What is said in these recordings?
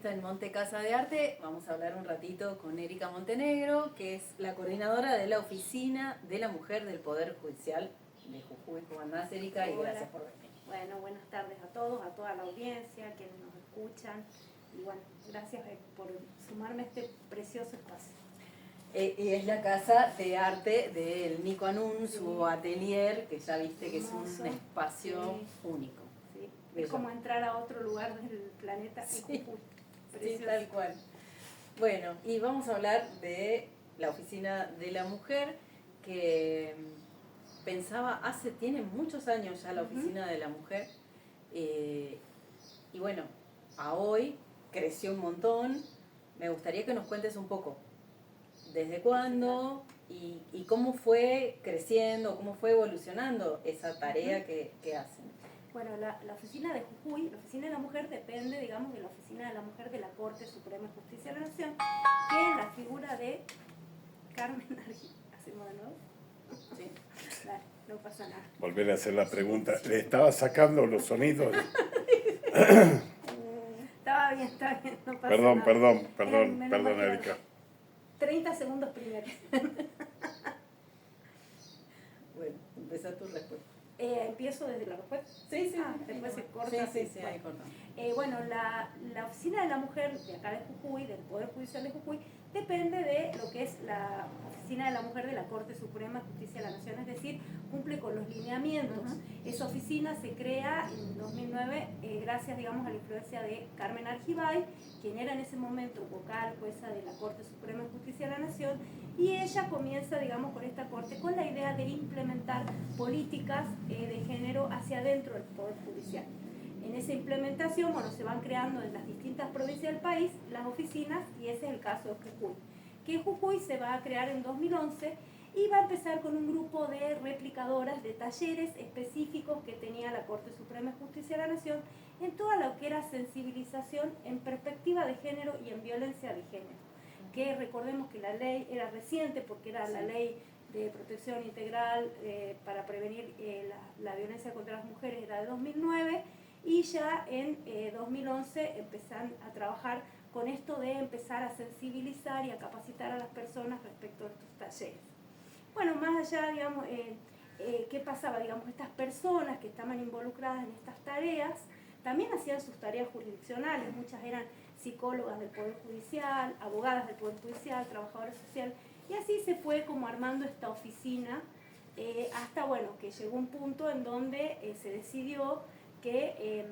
entrevista en Monte Casa de Arte. Vamos a hablar un ratito con Erika Montenegro, que es la coordinadora de la Oficina de la Mujer del Poder Judicial de Jujuy. ¿Cómo andás, Erika? Y gracias por venir. Bueno, buenas tardes a todos, a toda la audiencia, a quienes nos escuchan. Y bueno, gracias por sumarme a este precioso espacio. Y es la Casa de Arte del Nico Anún, su atelier, que ya viste que Hermoso. es un espacio único. Sí. Bello. Es como entrar a otro lugar del planeta en Jujuy. Sí, Precioso. tal cual. Bueno, y vamos a hablar de la Oficina de la Mujer, que tiene muchos años ya la Oficina de la Mujer, y bueno, a hoy creció un montón. Me gustaría que nos cuentes un poco desde cuándo y cómo fue creciendo, cómo fue evolucionando esa tarea que hacen. Bueno, la Oficina de Jujuy, la Oficina de la Mujer depende, digamos, de la Oficina de la Mujer de la Corte Suprema de Justicia de la Nación, que en la figura de Carmen Argil. ¿Hacemos de nuevo? ¿Sí? Dale, no pasa nada. Volver a hacer la pregunta. Le estaba sacando los sonidos. Estaba bien, no pasa Perdón, nada. perdón, Erika. 30 segundos primero. Bueno, empezá tu respuesta. Empiezo desde la respuesta. Sí, después se corta. Sí, ahí corta. Bueno, la Oficina de la Mujer de acá de Jujuy, del Poder Judicial de Jujuy, depende de lo que es la Oficina de la Mujer de la Corte Suprema de Justicia de la Nación, es decir, cumple con los lineamientos. Esa oficina se crea en 2009 gracias, digamos, a la influencia de Carmen Argibay, quien era en ese momento vocal jueza de la Corte Suprema de Justicia de la Nación, y ella comienza, digamos, con esta corte con la idea de implementar políticas de género hacia adentro del Poder Judicial. En esa implementación, bueno, se van creando en las distintas provincias del país las oficinas, y ese es el caso de Jujuy. Que Jujuy se va a crear en 2011 y va a empezar con un grupo de replicadoras de talleres específicos que tenía la Corte Suprema de Justicia de la Nación en toda lo que era sensibilización en perspectiva de género y en violencia de género. Que recordemos que la ley era reciente porque era la ley de protección integral para prevenir la violencia contra las mujeres, era de 2009, y ya en 2011 empezaron a trabajar con esto de empezar a sensibilizar y a capacitar a las personas respecto a estos talleres. Bueno, más allá, digamos, ¿qué pasaba? Digamos, estas personas que estaban involucradas en estas tareas también hacían sus tareas jurisdiccionales, muchas eran psicólogas del Poder Judicial, abogadas del Poder Judicial, trabajadoras sociales, y así se fue como armando esta oficina hasta, bueno, que llegó un punto en donde se decidió que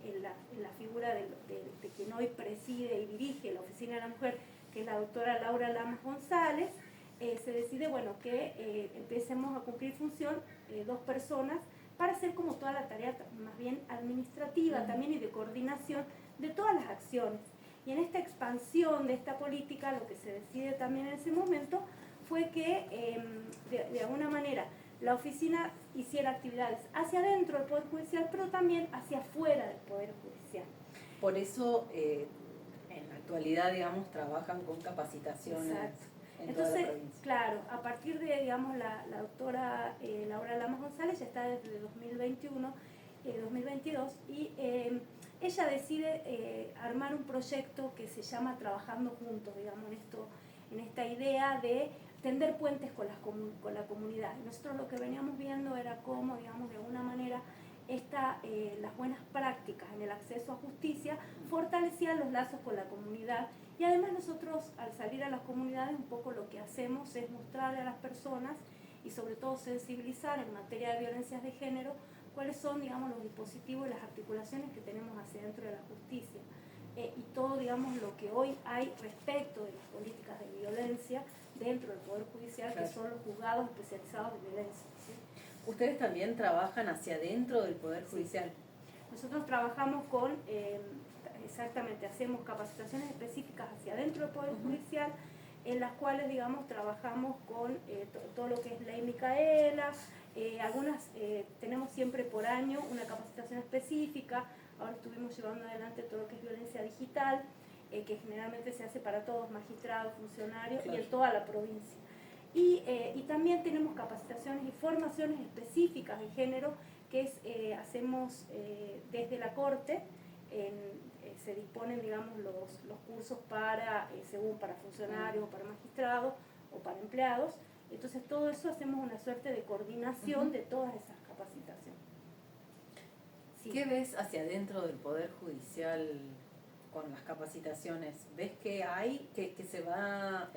en la figura de quien hoy preside y dirige la Oficina de la Mujer, que es la doctora Laura Lamas González, se decide, bueno, que empecemos a cumplir función dos personas para hacer como toda la tarea más bien administrativa también y de coordinación de todas las acciones. Y en esta expansión de esta política, lo que se decide también en ese momento fue que de alguna manera la oficina hiciera actividades hacia adentro del Poder Judicial, pero también hacia afuera del Poder Judicial. Por eso, en la actualidad, digamos, trabajan con capacitaciones. Exacto. En toda la Entonces, provincia. claro, a partir de, digamos, la doctora Laura Lamas González ya está desde 2022, y ella decide armar un proyecto que se llama Trabajando Juntos, digamos, en esta idea de tender puentes con la comunidad. Y nosotros lo que veníamos viendo era cómo, digamos, de alguna manera las buenas prácticas en el acceso a justicia fortalecían los lazos con la comunidad. Y además nosotros, al salir a las comunidades, un poco lo que hacemos es mostrarle a las personas y sobre todo sensibilizar en materia de violencias de género cuáles son, digamos, los dispositivos y las articulaciones que tenemos hacia dentro de la justicia. Y todo, digamos, lo que hoy hay respecto de las políticas de violencia dentro del Poder Judicial, claro, que son los juzgados especializados de violencia, ¿sí? ¿Ustedes también trabajan hacia adentro del Poder Judicial? Sí. Nosotros trabajamos con... exactamente, hacemos capacitaciones específicas hacia adentro del Poder Judicial, en las cuales, digamos, trabajamos con todo lo que es ley Micaela, tenemos siempre por año una capacitación específica. Ahora estuvimos llevando adelante todo lo que es violencia digital, que generalmente se hace para todos, magistrados, funcionarios, claro, y en toda la provincia. Y también tenemos capacitaciones y formaciones específicas de género que hacemos desde la Corte, se disponen, digamos, los cursos para, según para funcionarios, o para magistrados, o para empleados. Entonces todo eso hacemos una suerte de coordinación de todas esas capacitaciones. Sí. ¿Qué ves hacia adentro del Poder Judicial con las capacitaciones? ¿Ves que hay, que se va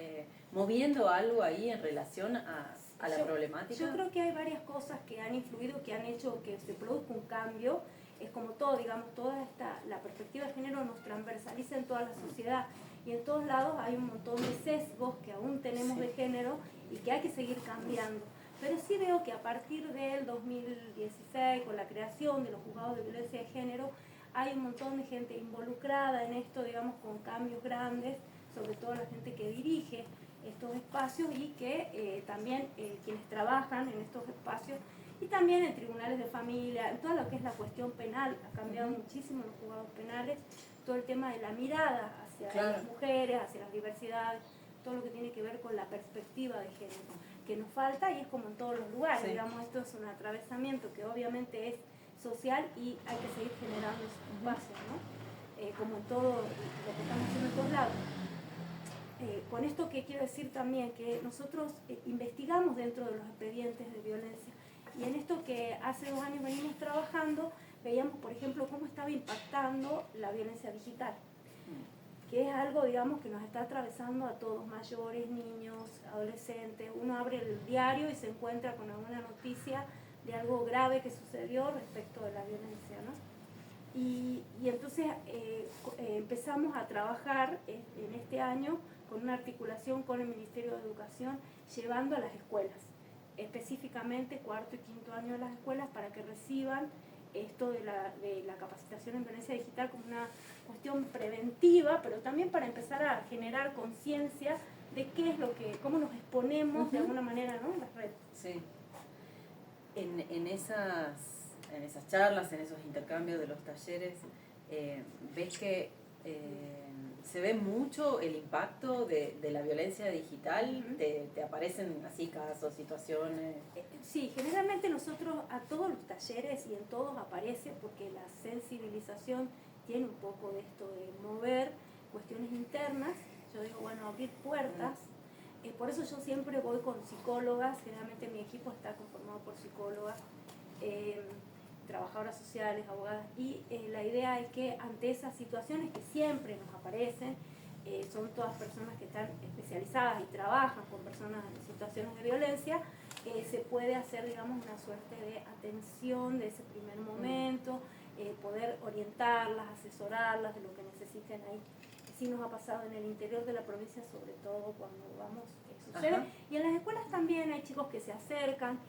moviendo algo ahí en relación a la problemática? Yo creo que hay varias cosas que han influido, que han hecho que se produzca un cambio. Es como todo, digamos, la perspectiva de género nos transversaliza en toda la sociedad y en todos lados hay un montón de sesgos que aún tenemos de género y que hay que seguir cambiando. Pero sí veo que a partir del 2016, con la creación de los juzgados de violencia de género, hay un montón de gente involucrada en esto, digamos, con cambios grandes, sobre todo la gente que dirige estos espacios y que también quienes trabajan en estos espacios y también en tribunales de familia, en todo lo que es la cuestión penal, ha cambiado muchísimo los juzgados penales, todo el tema de la mirada hacia las mujeres, hacia las diversidades, todo lo que tiene que ver con la perspectiva de género, que nos falta y es como en todos los lugares, digamos, esto es un atravesamiento que obviamente es social y hay que seguir generando esos espacios, ¿no? Como en todo lo que estamos haciendo en todos lados. Con esto que quiero decir también que nosotros investigamos dentro de los expedientes de violencia y en esto que hace 2 años venimos trabajando, veíamos por ejemplo cómo estaba impactando la violencia digital, que es algo, digamos, que nos está atravesando a todos, mayores, niños, adolescentes. Uno abre el diario y se encuentra con alguna noticia de algo grave que sucedió respecto de la violencia, ¿no? Y entonces empezamos a trabajar en este año con una articulación con el Ministerio de Educación, llevando a las escuelas, específicamente 4º y 5º año de las escuelas, para que reciban esto de la capacitación en violencia digital como una cuestión preventiva, pero también para empezar a generar conciencia de qué es cómo nos exponemos de alguna manera, ¿no?, en las redes. Sí. En esas charlas, en esos intercambios de los talleres, ¿ves que se ve mucho el impacto de la violencia digital? ¿Te aparecen así casos, situaciones? Sí, generalmente nosotros a todos los talleres y en todos aparece porque la sensibilización tiene un poco de esto de mover cuestiones internas. Yo digo, bueno, abrir puertas. Por eso yo siempre voy con psicólogas, generalmente mi equipo está conformado por psicólogas, trabajadoras sociales, abogadas, y la idea es que ante esas situaciones que siempre nos aparecen, son todas personas que están especializadas y trabajan con personas en situaciones de violencia, se puede hacer, digamos, una suerte de atención de ese primer momento, poder orientarlas, asesorarlas de lo que necesiten ahí. Sí nos ha pasado en el interior de la provincia, sobre todo cuando vamos, sucede. Y en las escuelas también hay chicos que se acercan,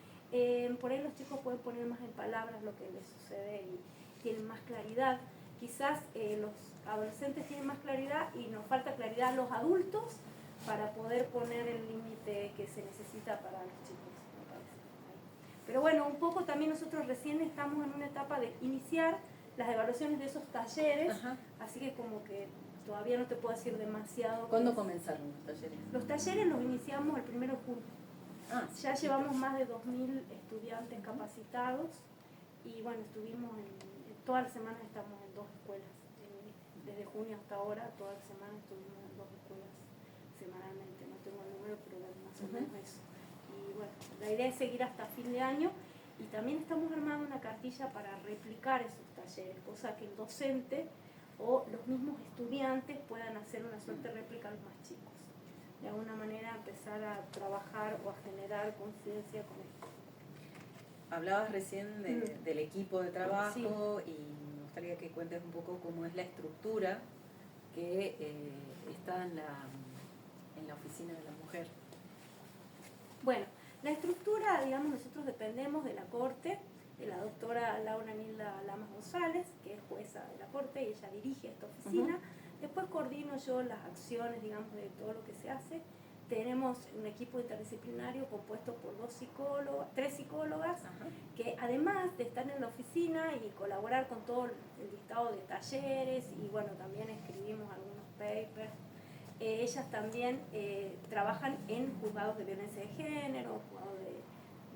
por ahí los chicos pueden poner más en palabras lo que les sucede y tienen más claridad. Quizás los adolescentes tienen más claridad y nos falta claridad a los adultos para poder poner el límite que se necesita para los chicos, me parece. Pero bueno, un poco también nosotros recién estamos en una etapa de iniciar las evaluaciones de esos talleres, así que como que todavía no te puedo decir demasiado. ¿Cuándo comenzaron los talleres? Los talleres los iniciamos el 1 de julio. Ya llevamos más de 2.000 estudiantes capacitados y bueno, estuvimos toda la semana estamos en 2 escuelas. Desde junio hasta ahora, toda la semana estuvimos en 2 escuelas semanalmente. No tengo el número, pero bueno, más o menos eso. Y bueno, la idea es seguir hasta fin de año y también estamos armando una cartilla para replicar esos talleres, cosa que el docente o los mismos estudiantes puedan hacer una suerte de réplica a los más chicos. De alguna manera empezar a trabajar o a generar conciencia con esto. Hablabas recién del equipo de trabajo y me gustaría que cuentes un poco cómo es la estructura que está en la oficina de la mujer. Bueno, la estructura, digamos, nosotros dependemos de la Corte, de la doctora Laura Nilda Lamas González, que es jueza de la Corte y ella dirige esta oficina. Después coordino yo las acciones, digamos, de todo lo que se hace. Tenemos un equipo interdisciplinario compuesto por 3 psicólogas, que además de estar en la oficina y colaborar con todo el listado de talleres, y bueno, también escribimos algunos papers, ellas también trabajan en juzgados de violencia de género, juzgados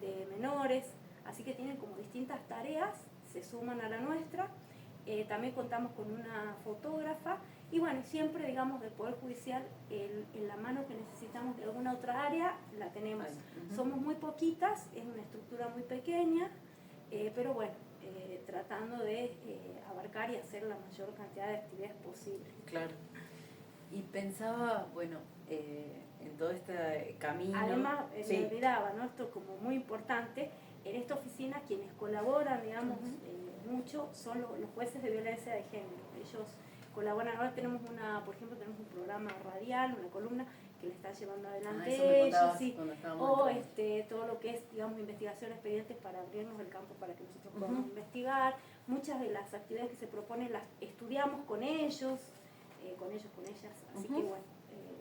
de menores, así que tienen como distintas tareas, se suman a la nuestra. También contamos con una fotógrafa y bueno, siempre digamos del Poder Judicial en la mano que necesitamos de alguna otra área la tenemos. Somos muy poquitas, es una estructura muy pequeña, pero bueno, tratando de abarcar y hacer la mayor cantidad de actividades posible. Claro. Y pensaba, bueno, en todo este camino... Además, sí. me olvidaba, ¿no? Esto como muy importante, en esta oficina quienes colaboran, digamos, mucho son los jueces de violencia de género. Ellos colaboran, ahora tenemos por ejemplo, tenemos un programa radial, una columna que le está llevando adelante eso me ellos, sí. O entrando. todo lo que es, digamos, investigación, expedientes para abrirnos el campo para que nosotros podamos investigar. Muchas de las actividades que se proponen las estudiamos con ellos, con ellas. Así que bueno,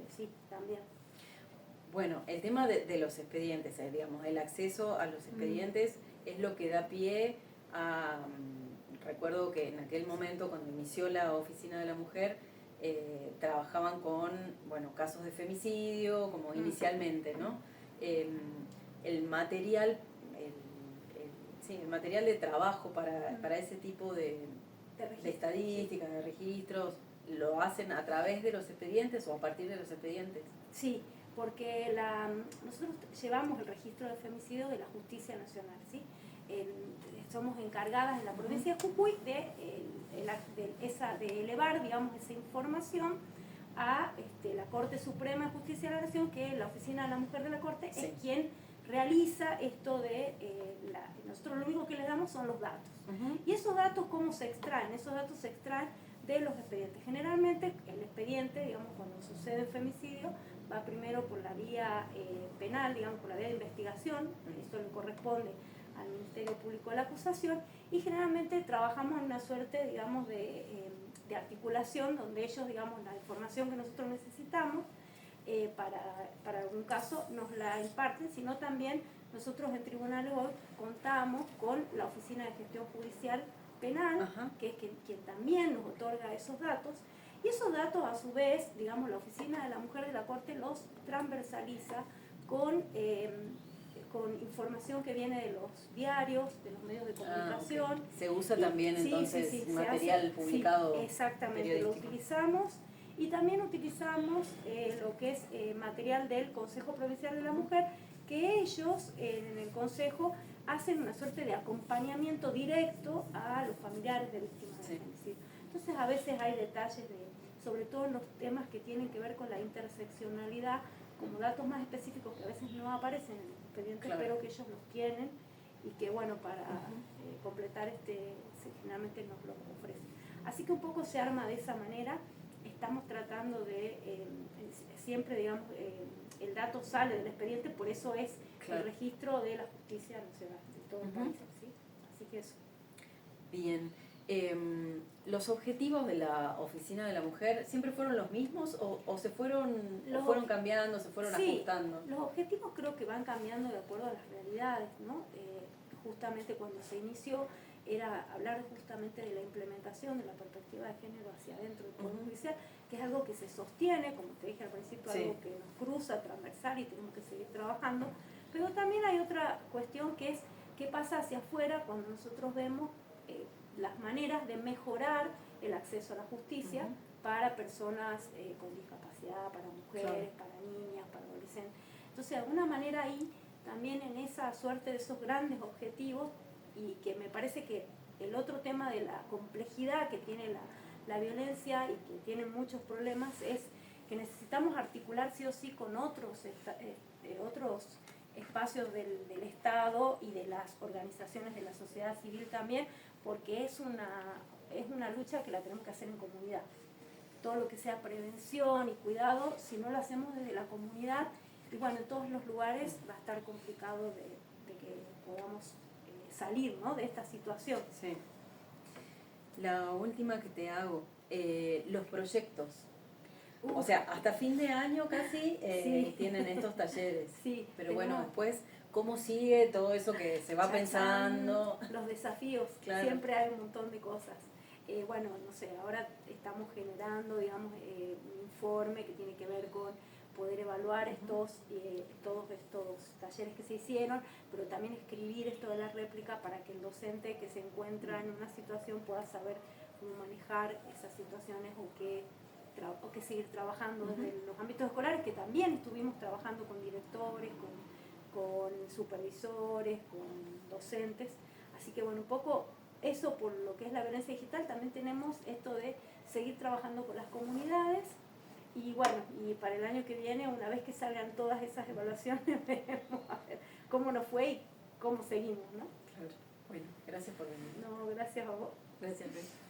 sí, también. Bueno, el tema de los expedientes, digamos, el acceso a los expedientes es lo que da pie a... recuerdo que en aquel momento, cuando inició la Oficina de la Mujer, trabajaban con, bueno, casos de femicidio, como inicialmente, ¿no? El material, el material de trabajo para ese tipo de estadísticas, de registros, ¿lo hacen a través de los expedientes o a partir de los expedientes? Sí, porque nosotros llevamos el registro de femicidio de la Justicia Nacional, ¿sí? Somos encargadas en la provincia de Jujuy de elevar, digamos, esa información a la Corte Suprema de Justicia de la Nación, que la Oficina de la Mujer de la Corte es quien realiza esto de... nosotros lo único que le damos son los datos. Y esos datos, ¿cómo se extraen? Esos datos se extraen de los expedientes. Generalmente el expediente, digamos, cuando sucede el femicidio, va primero por la vía penal, digamos, por la vía de investigación, esto le corresponde al Ministerio Público de la Acusación, y generalmente trabajamos en una suerte, digamos, de articulación, donde ellos, digamos, la información que nosotros necesitamos para algún caso nos la imparten, sino también nosotros en tribunales hoy contamos con la Oficina de Gestión Judicial Penal, que es quien también nos otorga esos datos, y esos datos a su vez, digamos, la Oficina de la Mujer de la Corte los transversaliza con información que viene de los diarios, de los medios de comunicación. Okay. Se usa también entonces material publicado. Sí, exactamente, lo utilizamos. Y también utilizamos lo que es material del Consejo Provincial de la Mujer, que ellos en el Consejo hacen una suerte de acompañamiento directo a los familiares de víctimas de femicidio. Entonces a veces hay detalles, sobre todo en los temas que tienen que ver con la interseccionalidad, como datos más específicos que a veces no aparecen en el expediente, pero que ellos los tienen y que bueno, para completar finalmente nos los ofrecen. Así que un poco se arma de esa manera. Estamos tratando de, siempre digamos, el dato sale del expediente, por eso es el registro de la Justicia Nacional de todo el país, ¿sí? Así que eso. Bien. ¿Los objetivos de la Oficina de la Mujer siempre fueron los mismos o se fueron cambiando, se fueron ajustando? Los objetivos creo que van cambiando de acuerdo a las realidades, ¿no? Justamente cuando se inició era hablar justamente de la implementación de la perspectiva de género hacia adentro del Poder Judicial, que es algo que se sostiene, como te dije al principio, algo que nos cruza, transversal y tenemos que seguir trabajando. Pero también hay otra cuestión que es qué pasa hacia afuera cuando nosotros vemos las maneras de mejorar el acceso a la justicia para personas con discapacidad, para mujeres, para niñas, para adolescentes. Entonces, de alguna manera ahí, también en esa suerte de esos grandes objetivos, y que me parece que el otro tema de la complejidad que tiene la violencia y que tiene muchos problemas es que necesitamos articular sí o sí con otros espacios del Estado y de las organizaciones de la sociedad civil también, porque es una lucha que la tenemos que hacer en comunidad. Todo lo que sea prevención y cuidado, si no lo hacemos desde la comunidad, y bueno, en todos los lugares va a estar complicado de que podamos salir, ¿no?, de esta situación. Sí. La última que te hago, los proyectos. O sea, hasta fin de año casi tienen estos talleres. Sí, pero bueno, después, ¿cómo sigue todo eso que se va pensando? Los desafíos, siempre hay un montón de cosas. Bueno, no sé, ahora estamos generando, digamos, un informe que tiene que ver con poder evaluar todos estos talleres que se hicieron, pero también escribir esto de la réplica para que el docente que se encuentra en una situación pueda saber cómo manejar esas situaciones o que seguir trabajando desde los ámbitos escolares, que también estuvimos trabajando con directores, con supervisores, con docentes. Así que bueno, un poco eso por lo que es la violencia digital. También tenemos esto de seguir trabajando con las comunidades. Y bueno, y para el año que viene, una vez que salgan todas esas evaluaciones, veremos a ver cómo nos fue y cómo seguimos, ¿no? Claro. Bueno, gracias por venir. No, gracias a vos. Gracias, Luis.